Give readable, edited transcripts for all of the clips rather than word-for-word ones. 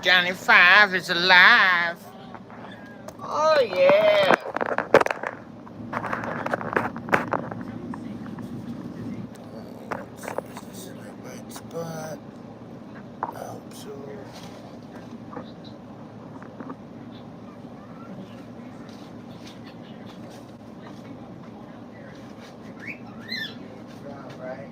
Johnny Five is alive. Oh, yeah. Is this in the right spot? I hope so. All right.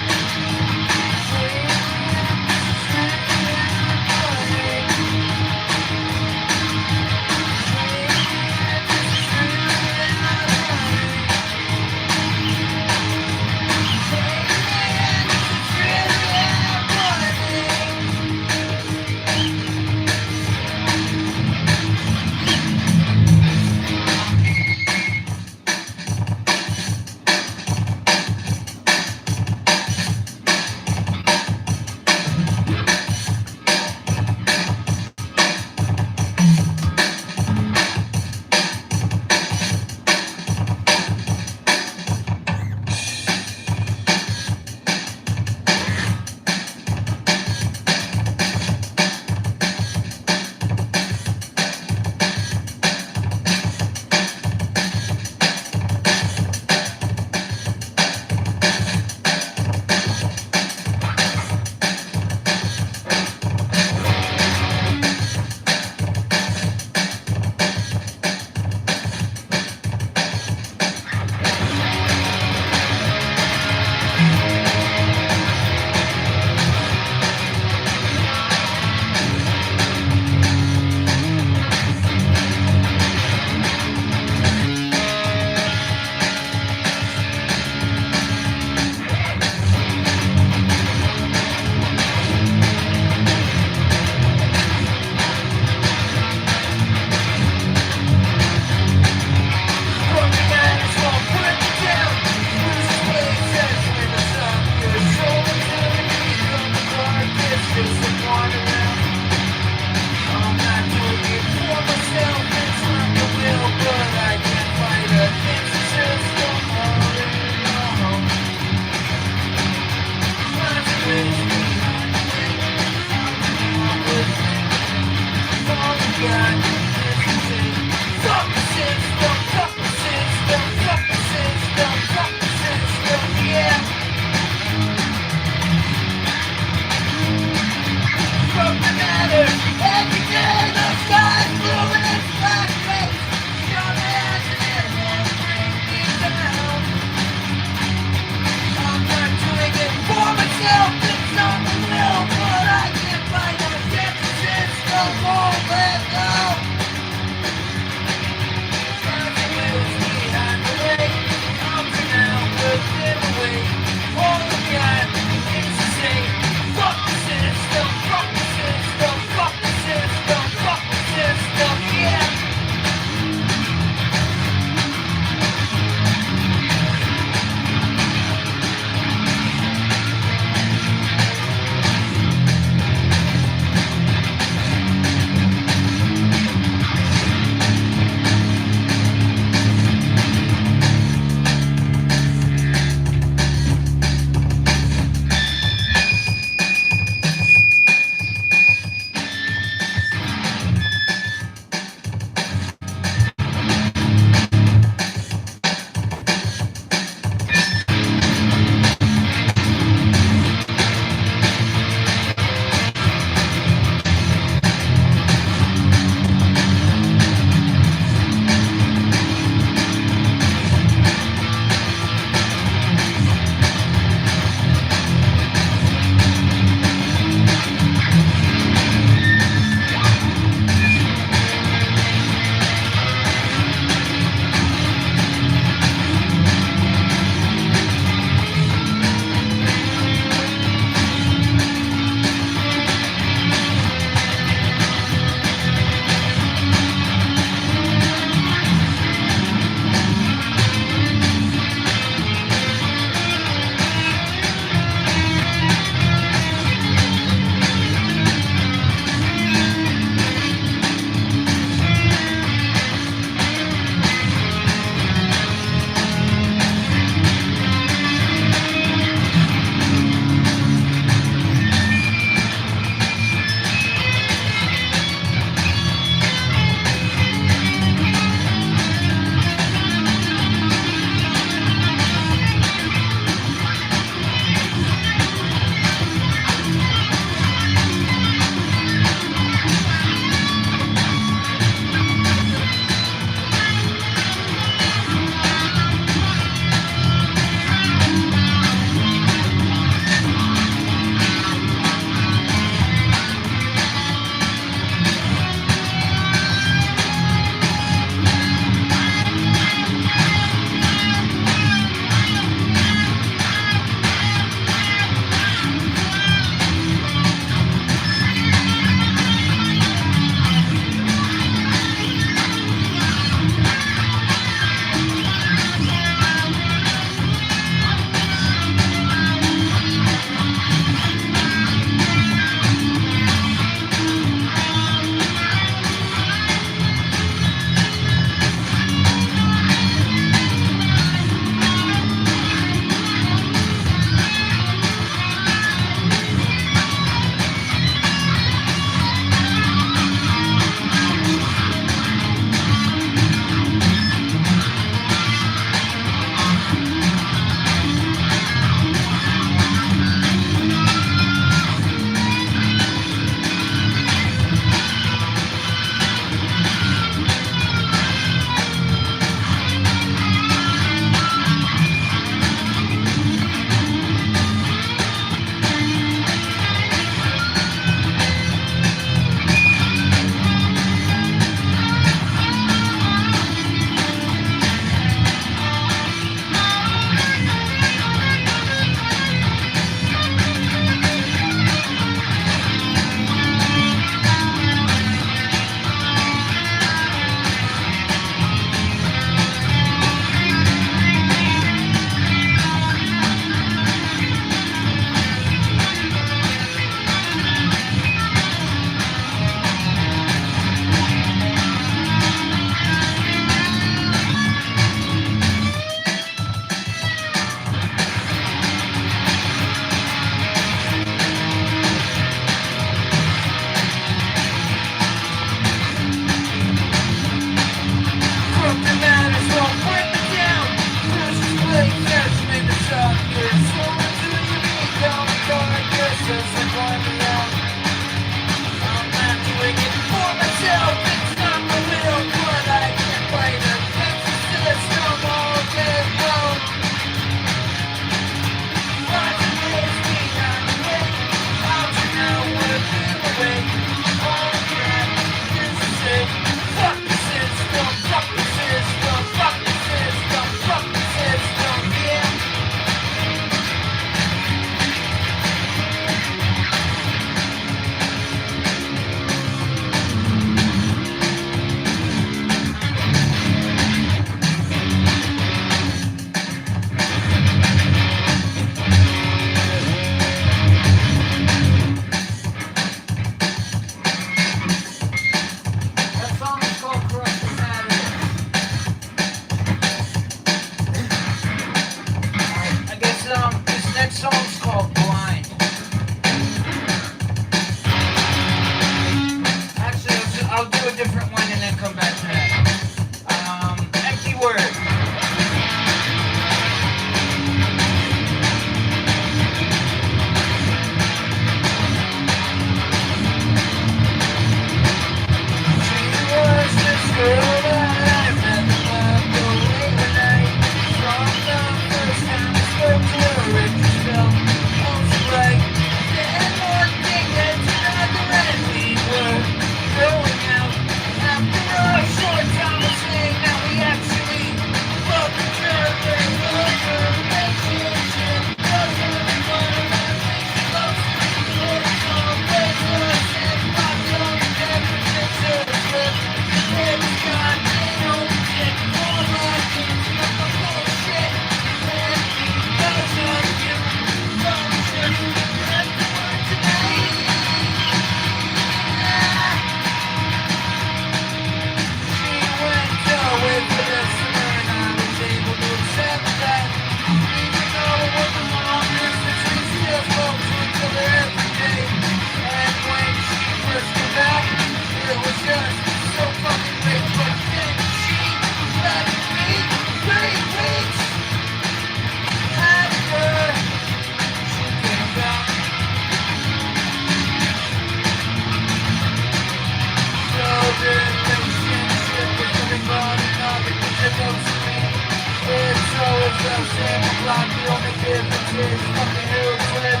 well, same o'clock, the only difference is fucking hill flip.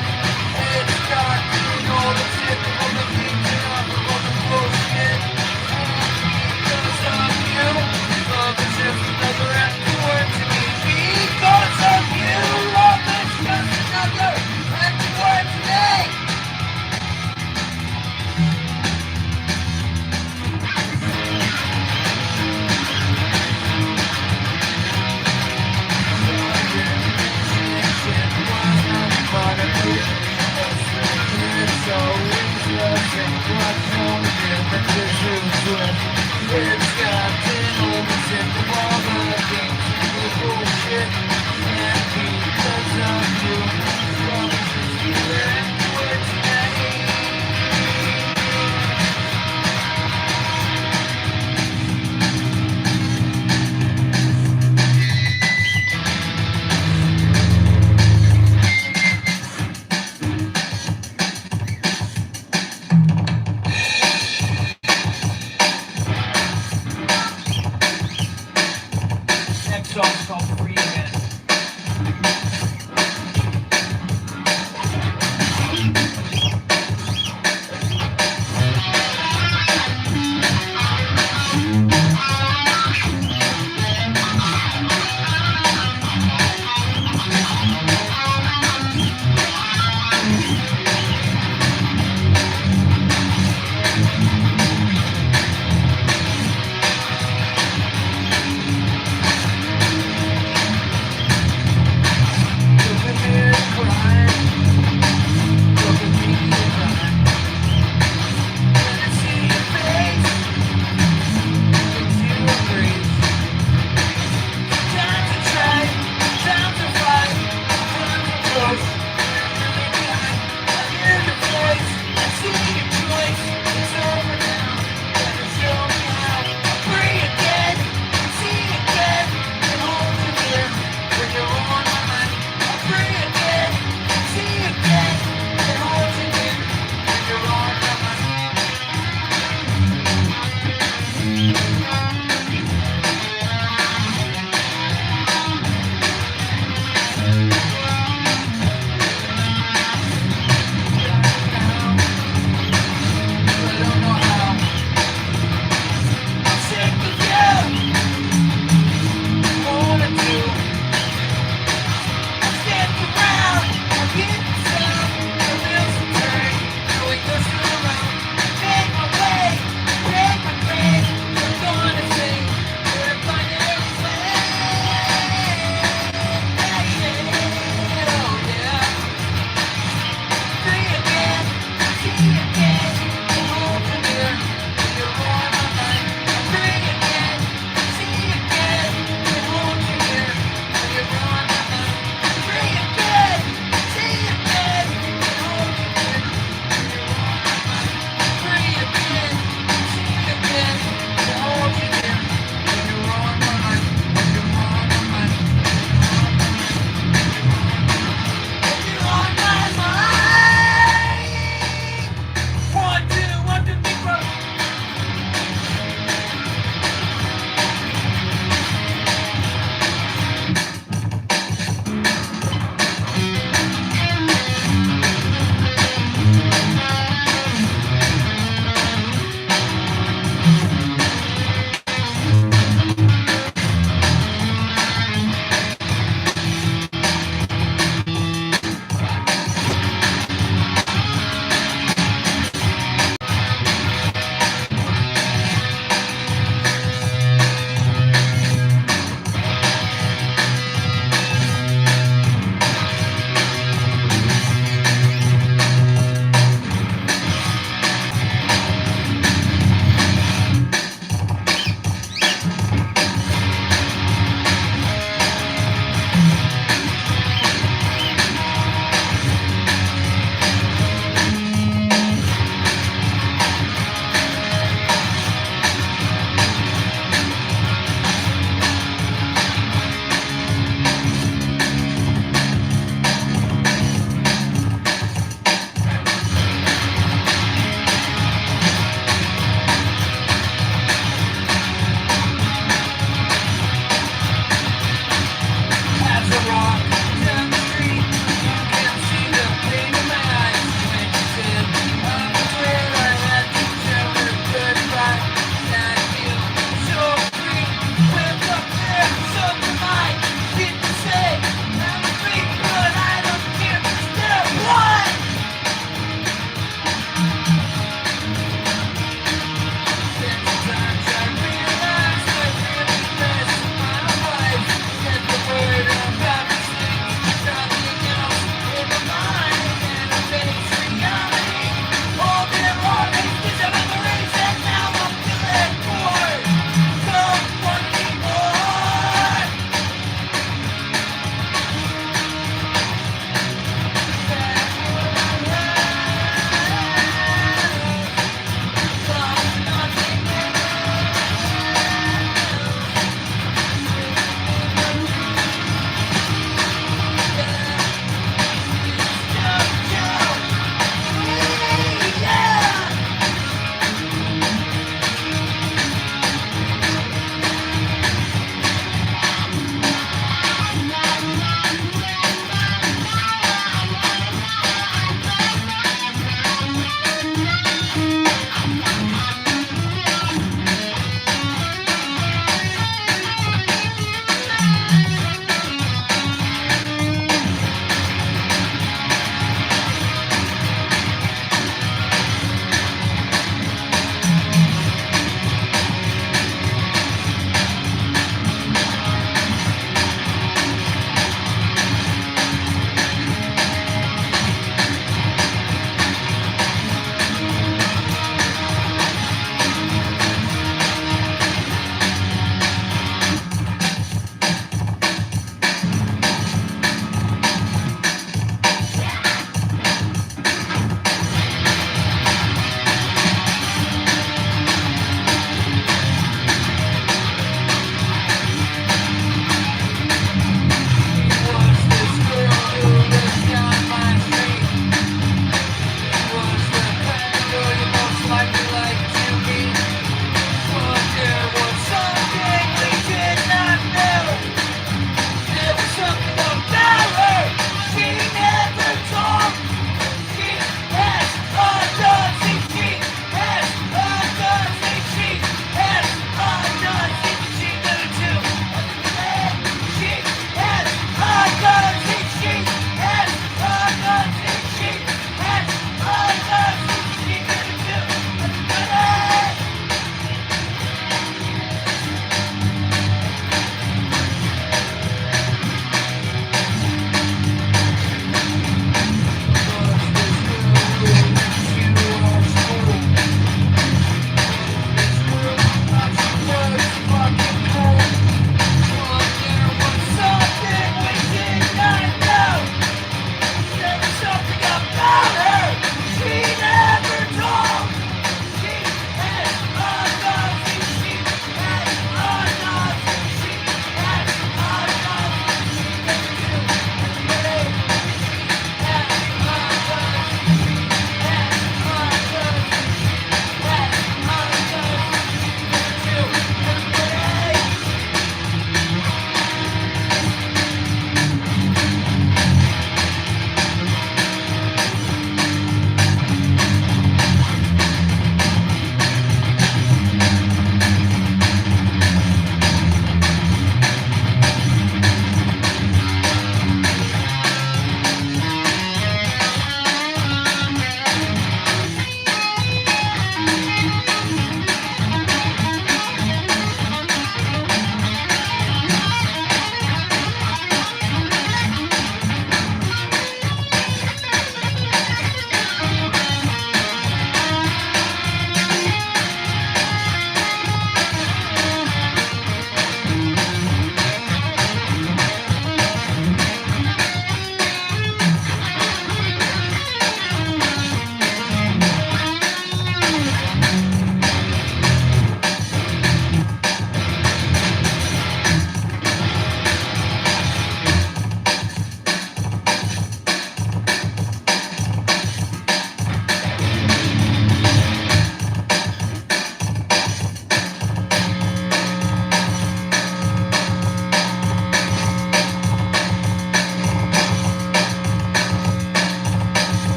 It's got doing all the shit from the keeping up with all the bullshit. Because of you, love is just another empty word to me. Because of you, love is just another empty word to me.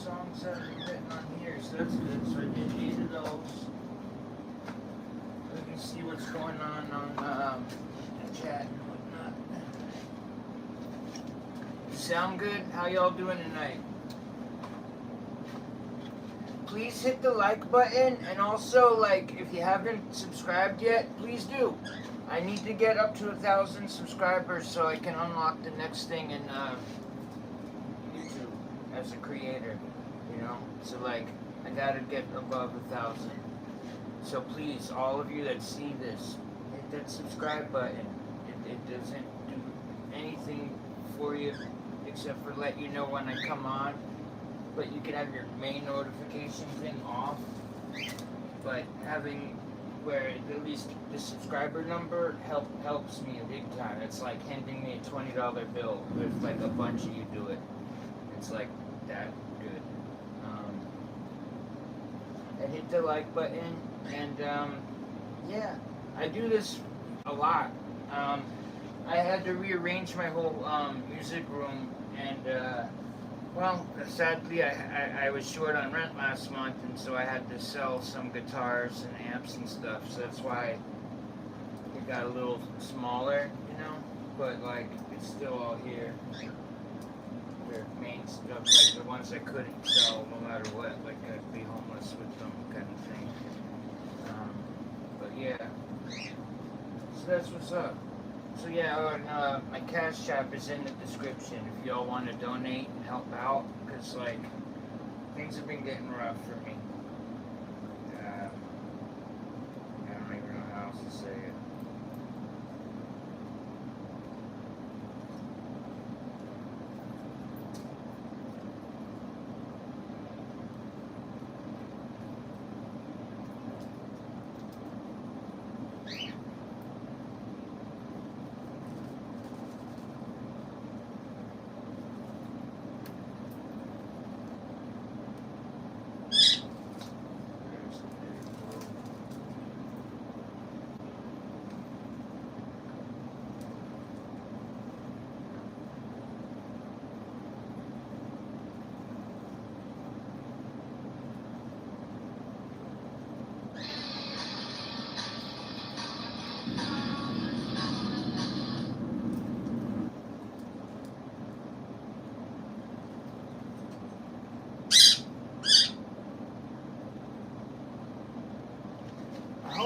songs that are written on here, so that's good. So I did 8 of those. We can see what's going on the chat and whatnot. Sound good? How y'all doing tonight? Please hit the like button, and also, like, if you haven't subscribed yet, please do. I need to get up to 1,000 subscribers so I can unlock the next thing in YouTube as a creator, you know? So, like, I gotta get above 1,000. So please, all of you that see this, hit that subscribe button. It doesn't do anything for you except for let you know when I come on. But you can have your main notification thing off. But having where at least the subscriber number helps me big time. It's like handing me a $20 bill if like a bunch of you do it. It's like that good. And hit the like button, and yeah, I do this a lot. I had to rearrange my whole music room, and well, sadly, I was short on rent last month, and so I had to sell some guitars and amps and stuff, so that's why it got a little smaller, you know, but, like, it's still all here. Their main stuff, like the ones I couldn't sell no matter what, like I'd be homeless with them kind of thing. But yeah, so that's what's up. So yeah, and, my Cashapp is in the description if y'all want to donate and help out, because like things have been getting rough for me. I don't even know how else to say it.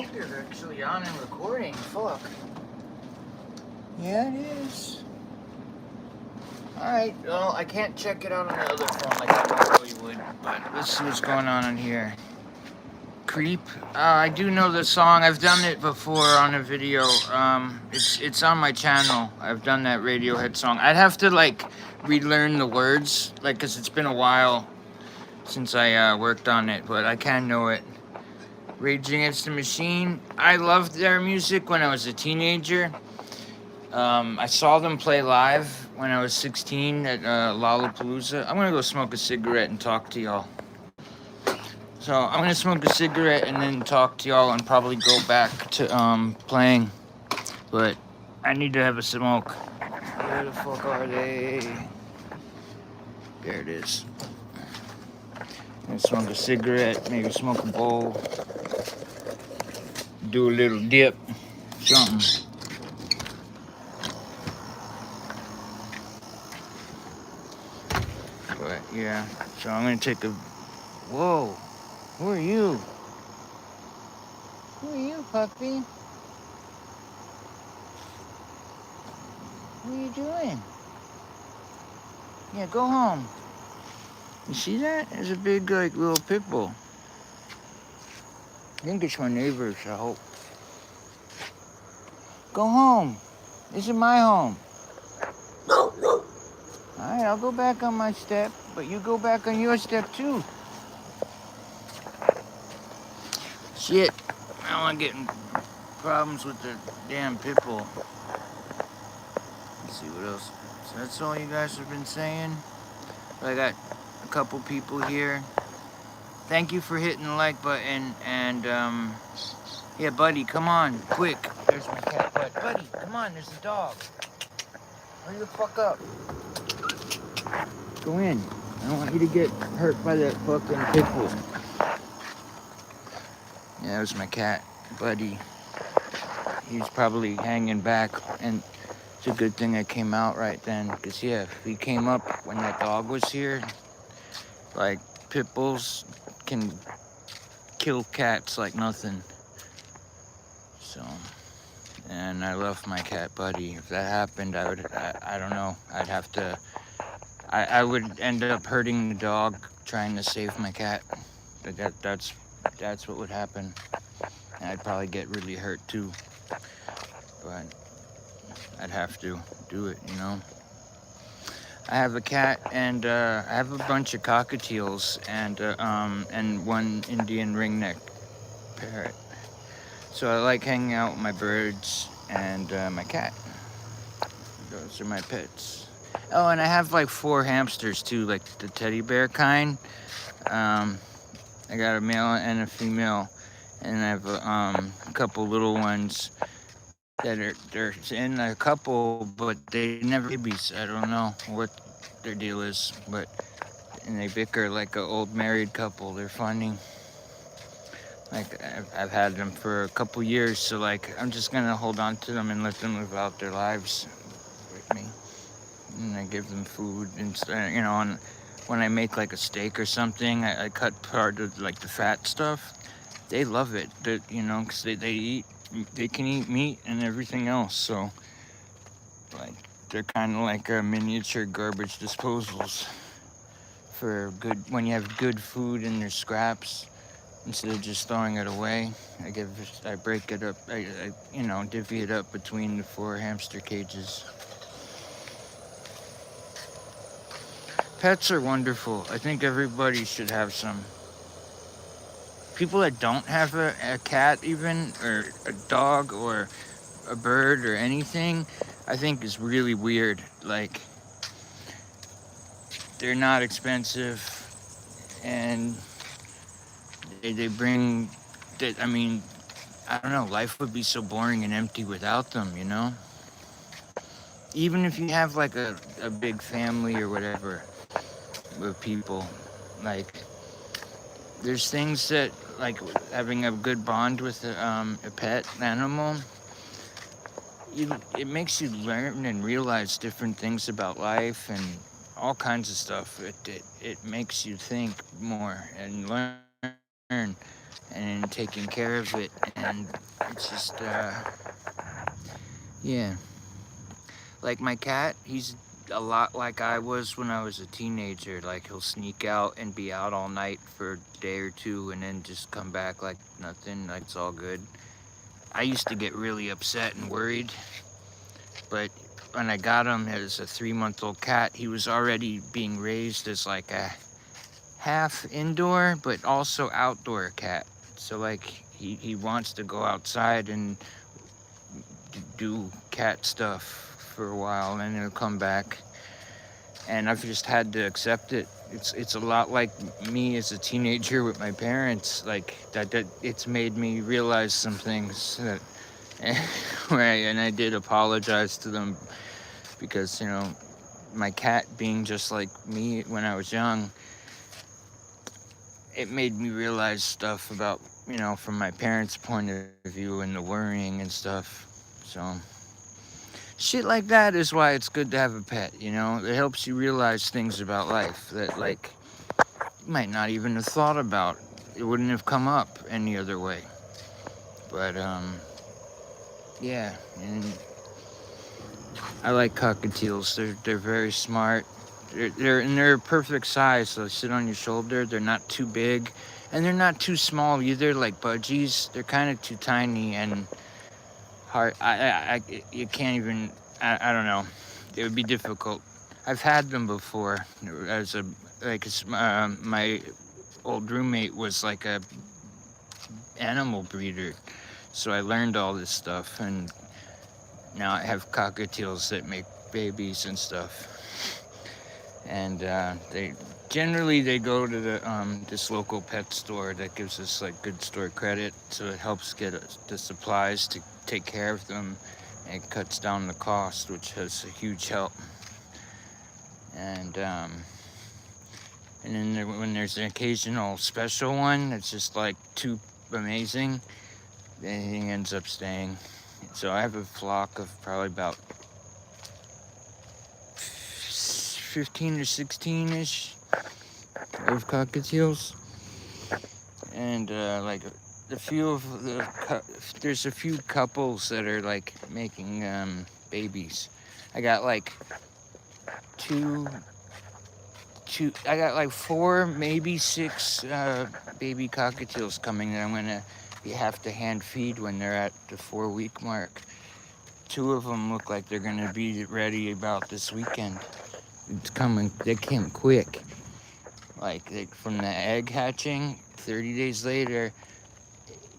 hope you're actually on and recording. Fuck. Yeah, it is. Alright, well, I can't check it out on the other phone like I normally would, but let's see what's going on in here. Creep. I do know the song. I've done it before on a video. It's on my channel. I've done that Radiohead song. I'd have to, like, relearn the words, like, because it's been a while since I worked on it, but I can know it. Rage Against the Machine. I loved their music when I was a teenager. I saw them play live when I was 16 at Lollapalooza. I'm gonna go smoke a cigarette and talk to y'all. So I'm gonna smoke a cigarette and then talk to y'all and probably go back to playing. But I need to have a smoke. Where the fuck are they? There it is. I'm gonna smoke a cigarette, maybe smoke a bowl. Do a little dip, something. But yeah, so I'm gonna take a. Whoa, who are you? Who are you, puppy? What are you doing? Yeah, go home. You see that? There's a big, like, little pit bull. I think it's my neighbors, I hope. Go home. This is my home. Alright, I'll go back on my step, but you go back on your step too. Shit. Now I'm getting problems with the damn pit bull. Let's see what else. So that's all you guys have been saying. I got a couple people here. Thank you for hitting the like button, and yeah, buddy, come on, quick. There's my cat, buddy, come on, there's a dog. Hurry the fuck up. Go in. I don't want you to get hurt by that fucking pit bull. Yeah, that was my cat, buddy. He's probably hanging back, and it's a good thing I came out right then, because yeah, if he came up when that dog was here, like, pit bulls can kill cats like nothing. So, and I love my cat, buddy. If that happened, I don't know, I'd have to, I would end up hurting the dog trying to save my cat. That's what would happen. And I'd probably get really hurt too. But I'd have to do it, you know. I have a cat, and I have a bunch of cockatiels, and one Indian ringneck parrot. So I like hanging out with my birds and my cat. Those are my pets. Oh, and I have like 4 hamsters too, like the teddy bear kind. I got a male and a female, and I have a couple little ones that they're in a couple, but they never babies. I don't know what their deal is, but and they bicker like an old married couple. They're funny. Like I've had them for a couple years, so like I'm just gonna hold on to them and let them live out their lives with me. And I give them food and you know. And when I make like a steak or something, I cut part of like the fat stuff. They love it, you know, because they can eat meat and everything else. So like they're kind of like miniature garbage disposals for good when you have good food in their scraps. Instead of just throwing it away, I break it up. I you know, divvy it up between the 4 hamster cages. Pets are wonderful. I think everybody should have some. People that don't have a cat even, or a dog, or a bird, or anything, I think is really weird. Like, they're not expensive, and they bring, I mean, I don't know, life would be so boring and empty without them, you know? Even if you have like a big family or whatever with people, like, there's things that, like having a good bond with a pet animal, it makes you learn and realize different things about life and all kinds of stuff. It makes you think more and learn and taking care of it, and it's just, yeah. Like my cat, he's a lot like I was when I was a teenager. Like he'll sneak out and be out all night for a day or two and then just come back like nothing, like it's all good. I used to get really upset and worried, but when I got him as a 3-month-old cat, he was already being raised as like a half indoor but also outdoor cat. So like he wants to go outside and do cat stuff for a while, and then he'll come back, and I've just had to accept it. It's a lot like me as a teenager with my parents. Like that it's made me realize some things that and I did apologize to them, because my cat being just like me when I was young, it made me realize stuff about from my parents' point of view and the worrying and stuff. So shit like that is why it's good to have a pet, it helps you realize things about life that like you might not even have thought about. It wouldn't have come up any other way. But yeah, and I like cockatiels. They're very smart. They're a perfect size, so they sit on your shoulder. They're not too big, and they're not too small either, like budgies. They're kind of too tiny and hard. You can't even. I don't know. It would be difficult. I've had them before. As my old roommate was like a animal breeder, so I learned all this stuff, and now I have cockatiels that make babies and stuff. And they go to this local pet store that gives us like good store credit, so it helps get the supplies to take care of them, and it cuts down the cost, which has a huge help. And then when there's an occasional special one that's just like too amazing, anything ends up staying. So I have a flock of probably about 15 or 16-ish of cockatiels, and like there's a few couples that are like making babies. I got like I got like 4, maybe 6 baby cockatiels coming that I'm gonna have to hand feed when they're at the 4-week mark. 2 of them look like they're gonna be ready about this weekend. It's coming. They came quick. Like from the egg hatching, 30 days later,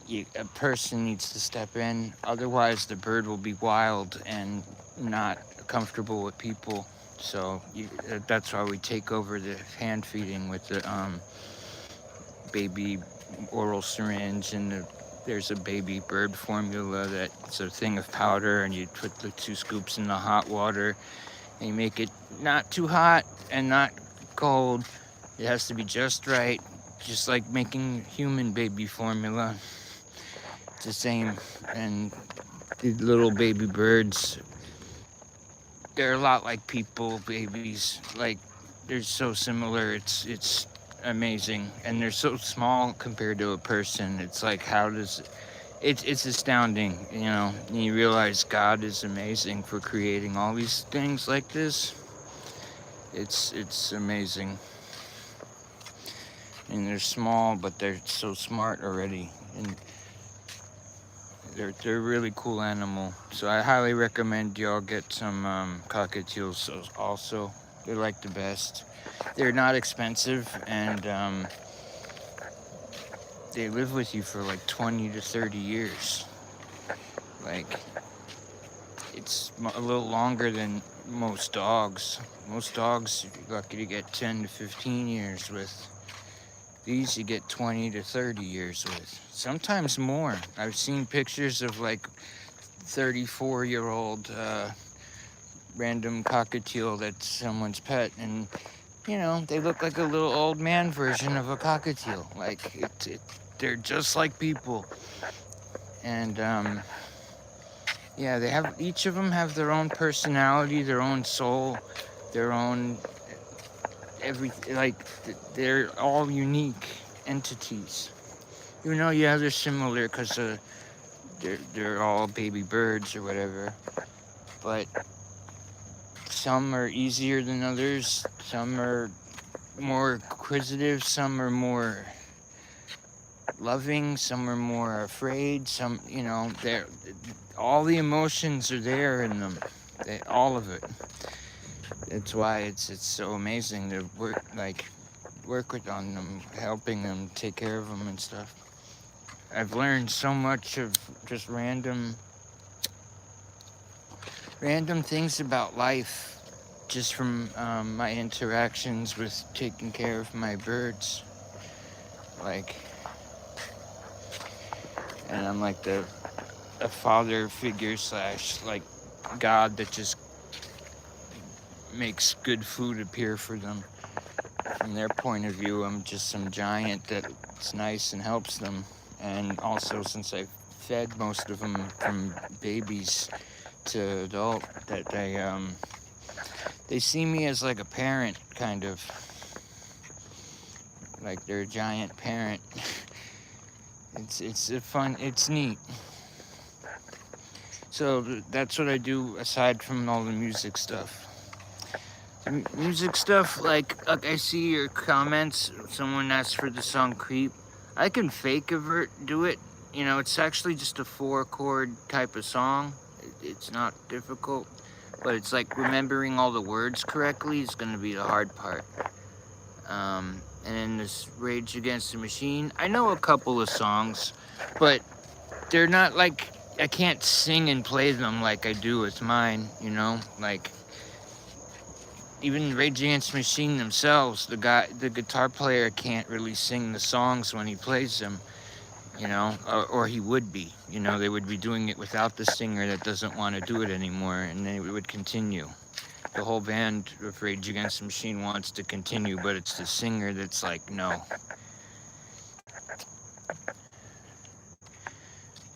a person needs to step in. Otherwise, the bird will be wild and not comfortable with people. So that's why we take over the hand feeding with the baby oral syringe, and there's a baby bird formula that's a thing of powder, and you put the 2 scoops in the hot water, and you make it not too hot and not cold. It has to be just right, just like making human baby formula. It's the same. And the little baby birds, they're a lot like people, babies. Like, they're so similar. It's amazing. And they're so small compared to a person. It's like, it's astounding, And you realize God is amazing for creating all these things like this. It's amazing. And they're small, but they're so smart already. And they're a really cool animal. So I highly recommend y'all get some cockatiels also. They're like the best. They're not expensive, and they live with you for like 20 to 30 years. Like, it's a little longer than most dogs. Most dogs, you're lucky to get 10 to 15 years with. These you get 20 to 30 years with. Sometimes more. I've seen pictures of like 34-year-old random cockatiel that's someone's pet, and they look like a little old man version of a cockatiel. Like they're just like people. And yeah, each of them have their own personality, their own soul, their own everything. Like, they're all unique entities. You know, yeah, they're similar because they're all baby birds or whatever. But some are easier than others. Some are more inquisitive. Some are more loving. Some are more afraid. Some, you know, they're all the emotions are there in them. All of it. It's why it's so amazing to work with on them, helping them, take care of them and stuff. I've learned so much of just random things about life just from my interactions with taking care of my birds. Like, and I'm like a father figure slash like God that just makes good food appear for them. From their point of view, I'm just some giant that's nice and helps them. And also, since I fed most of them from babies to adult, that they see me as like a parent, kind of like they're a giant parent. It's neat. So that's what I do aside from all the music stuff. Music stuff, like I see your comments. Someone asked for the song Creep. I can fake do it. You know, it's actually just a 4-chord type of song. It's not difficult, but it's like remembering all the words correctly is going to be the hard part. And then this Rage Against the Machine, I know a couple of songs, but they're not like, I can't sing and play them like I do with mine, you know? Like, even Rage Against the Machine themselves, the guitar player can't really sing the songs when he plays them, you know? Or he would be, you know? They would be doing it without the singer that doesn't want to do it anymore, and then it would continue. The whole band of Rage Against the Machine wants to continue, but it's the singer that's like, no.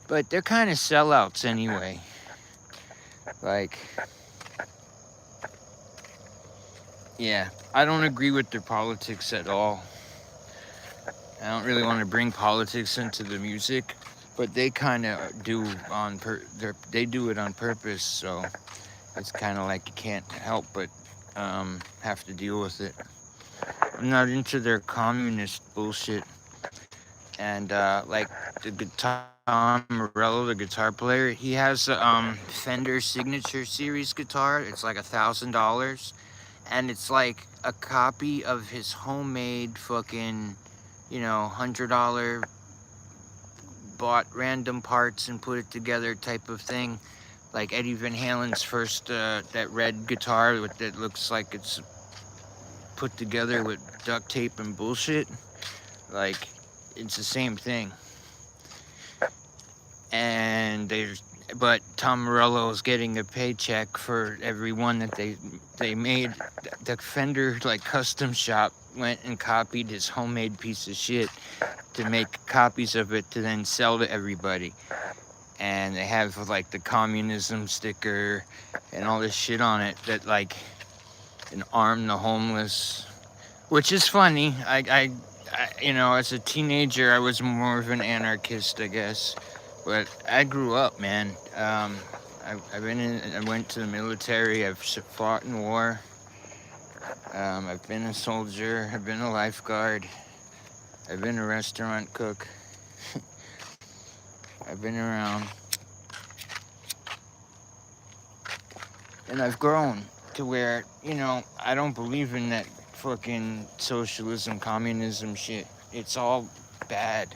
But they're kind of sellouts anyway. Like, yeah, I don't agree with their politics at all. I don't really want to bring politics into the music, but they kind of do they do it on purpose, so it's kind of like you can't help but have to deal with it. I'm not into their communist bullshit. And like Tom Morello, the guitar player, he has a Fender Signature Series guitar. It's like $1,000, and it's like a copy of his homemade fucking, you know, $100 bought random parts and put it together type of thing. Like Eddie Van Halen's first that red guitar that looks like it's put together with duct tape and bullshit. Like, it's the same thing. And but Tom Morello is getting a paycheck for every one that they made. The Fender like custom shop went and copied his homemade piece of shit to make copies of it to then sell to everybody. And they have like the communism sticker and all this shit on it that like an arm the homeless, which is funny. I you know, as a teenager, I was more of an anarchist, I guess. But I grew up, man. I went to the military. I've fought in war. I've been a soldier. I've been a lifeguard. I've been a restaurant cook. I've been around. And I've grown to where, you know, I don't believe in that fucking socialism, communism shit. It's all bad.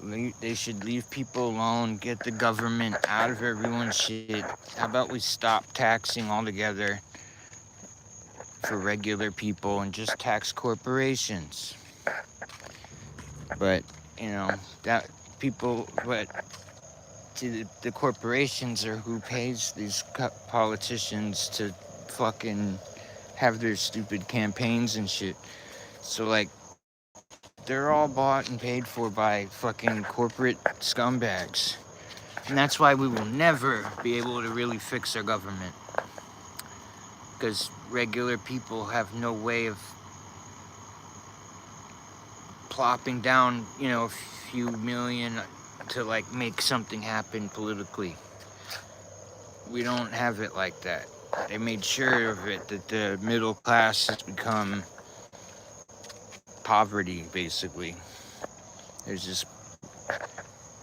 They should leave people alone, get the government out of everyone's shit. How about we stop taxing altogether for regular people and just tax corporations? But, you know, that people, but the corporations are who pays these politicians to fucking have their stupid campaigns and shit. So, like, they're all bought and paid for by fucking corporate scumbags. And that's why we will never be able to really fix our government. Because regular people have no way of plopping down, you know, a few million to like make something happen politically. We don't have it like that. They made sure of it that the middle class has become poverty, basically. There's just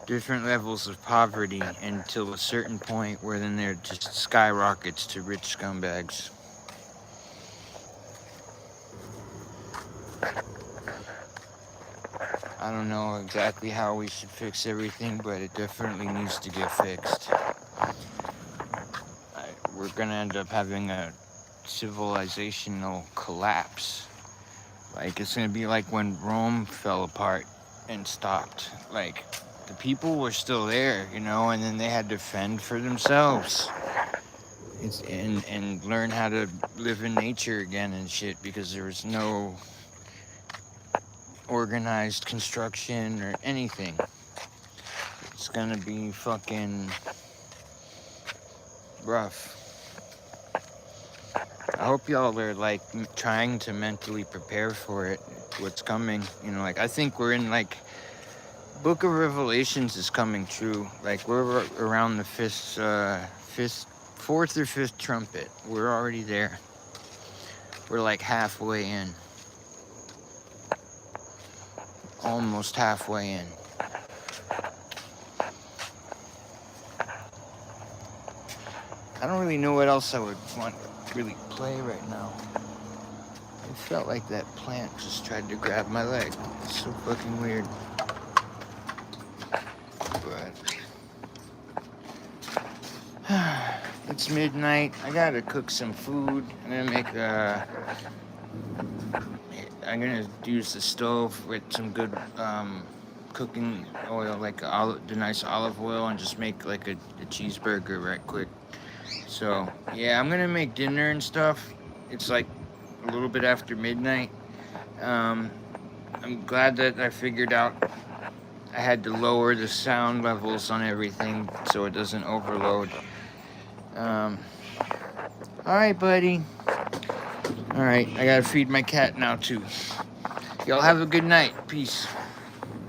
different levels of poverty until a certain point where then there just skyrockets to rich scumbags. I don't know exactly how we should fix everything, but it definitely needs to get fixed. We're gonna end up having a civilizational collapse. Like, it's gonna be like when Rome fell apart and stopped. Like, the people were still there, you know, and then they had to fend for themselves. And learn how to live in nature again and shit, because there was no organized construction or anything. It's gonna be fucking rough. I hope y'all are like trying to mentally prepare for it, what's coming. You know, like, I think we're in like Book of Revelations is coming true. Like, we're around the fourth or fifth trumpet. We're already there. We're like halfway in. Almost halfway in. I don't really know what else I would want to really play right now. It felt like that plant just tried to grab my leg. It's so fucking weird. But it's midnight. I gotta cook some food. I'm gonna use the stove with some good cooking oil, like the nice olive oil, and just make like a cheeseburger right quick. So yeah, I'm gonna make dinner and stuff. It's like a little bit after midnight. I'm glad that I figured out I had to lower the sound levels on everything so it doesn't overload. Alright, buddy. Alright, I gotta feed my cat now too. Y'all have a good night. Peace.